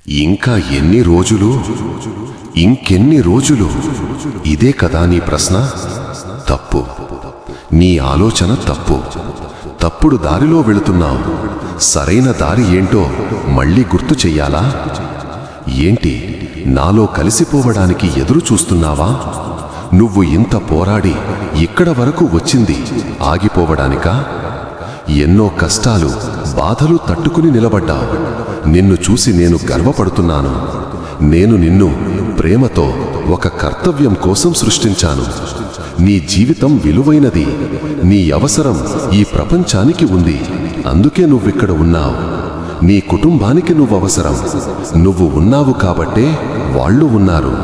ఇంకా ఎన్ని రోజులు, ఇంకెన్ని రోజులు? ఇదే కదా నీ ప్రశ్న? తప్పు. నీ ఆలోచన తప్పు. తప్పుడు దారిలో వెళుతున్నావు. సరైన దారి ఏంటో మళ్ళీ గుర్తు చెయ్యాలా? ఏంటి, నాలో కలిసిపోవడానికి ఎదురు చూస్తున్నావా? నువ్వు ఇంత పోరాడి ఇక్కడ వరకు వచ్చింది ఆగిపోవడానికా? ఎన్నో కష్టాలు, బాధలు తట్టుకుని నిలబడ్డావు. నిన్ను చూసి నేను గర్వపడుతున్నాను. నేను నిన్ను ప్రేమతో ఒక కర్తవ్యం కోసం సృష్టించాను. నీ జీవితం విలువైనది. నీ అవసరం ఈ ప్రపంచానికి ఉంది. అందుకే నువ్విక్కడ ఉన్నావు. నీ కుటుంబానికి నువ్వు అవసరం. నువ్వు ఉన్నావు కాబట్టే వాళ్ళు ఉన్నారు.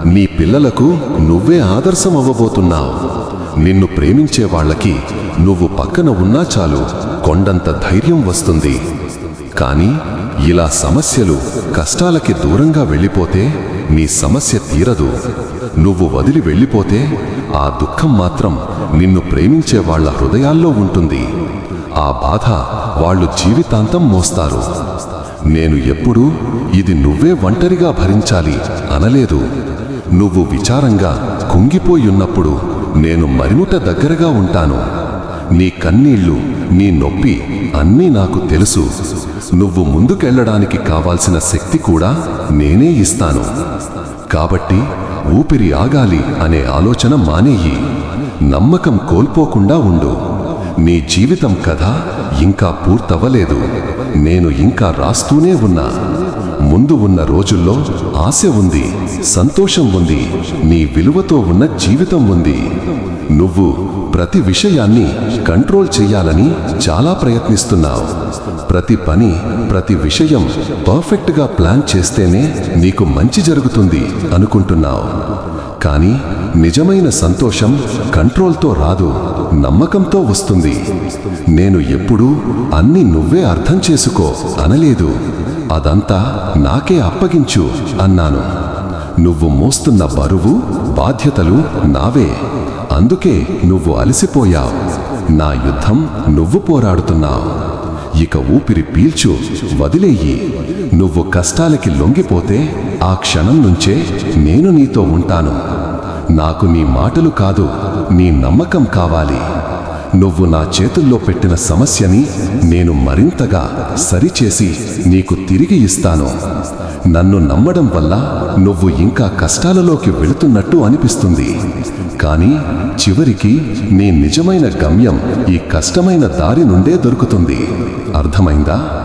నీ పిల్లలకు నువ్వే ఆదర్శం అవ్వబోతున్నావు. నిన్ను ప్రేమించే వాళ్ళకి నువ్వు పక్కన ఉన్నా చాలు, కొండంత ధైర్యం వస్తుంది. కానీ ఇలా సమస్యలు, కష్టాలకి దూరంగా వెళ్ళిపోతే నీ సమస్య తీరదు. నువ్వు వదిలి వెళ్ళిపోతే ఆ దుఃఖం మాత్రం నిన్ను ప్రేమించే వాళ్ళ హృదయాల్లో ఉంటుంది. ఆ బాధ వాళ్ళు జీవితాంతం మోస్తారు. నేను ఎప్పుడూ ఇది నువ్వే ఒంటరిగా భరించాలి అనలేదు. నువ్వు విచారంగా కుంగిపోయున్నప్పుడు నేను మరింత దగ్గరగా ఉంటాను. నీ కన్నీళ్లు, నీ నొప్పి అన్నీ నాకు తెలుసు. నువ్వు ముందుకెళ్లడానికి కావాల్సిన శక్తి కూడా నేనే ఇస్తాను. కాబట్టి ఊపిరి ఆగాలి అనే ఆలోచన మానేయి. నమ్మకం కోల్పోకుండా ఉండు. నీ జీవితం కథ ఇంకా పూర్తవ్వలేదు. నేను ఇంకా రాస్తూనే ఉన్నా. ముందు ఉన్న రోజుల్లో ఆశ ఉంది, సంతోషం ఉంది, నీ విలువతో ఉన్న జీవితం ఉంది. నువ్వు ప్రతి విషయాన్ని కంట్రోల్ చెయ్యాలని చాలా ప్రయత్నిస్తున్నావు. ప్రతి పని, ప్రతి విషయం పర్ఫెక్ట్గా ప్లాన్ చేస్తేనే నీకు మంచి జరుగుతుంది అనుకుంటున్నావు. కానీ నిజమైన సంతోషం కంట్రోల్తో రాదు, నమ్మకంతో వస్తుంది. నేను ఎప్పుడూ అన్నీ నువ్వే అర్థం చేసుకో అనలేదు. అదంతా నాకే అప్పగించు అన్నాను. నువ్వు మోస్తున్న బరువు, బాధ్యతలు నావే. అందుకే నువ్వు అలసిపోయావు. నా యుద్ధం నువ్వు పోరాడుతున్నావు. ఇక ఊపిరి పీల్చు, వదిలేయి. నువ్వు కష్టాలకి లొంగిపోతే ఆ క్షణం నుంచే నేను నీతో ఉంటాను. నాకు నీ మాటలు కాదు, నీ నమ్మకం కావాలి. నువ్వు నా చేతుల్లో పెట్టిన సమస్యని నేను మరింతగా సరిచేసి నీకు తిరిగి ఇస్తాను. నన్ను నమ్మడం వల్ల నువ్వు ఇంకా కష్టాలలోకి వెళుతున్నట్టు అనిపిస్తుంది. కానీ చివరికి నీ నిజమైన గమ్యం ఈ కష్టమైన దారి నుండే దొరుకుతుంది. అర్థమైందా?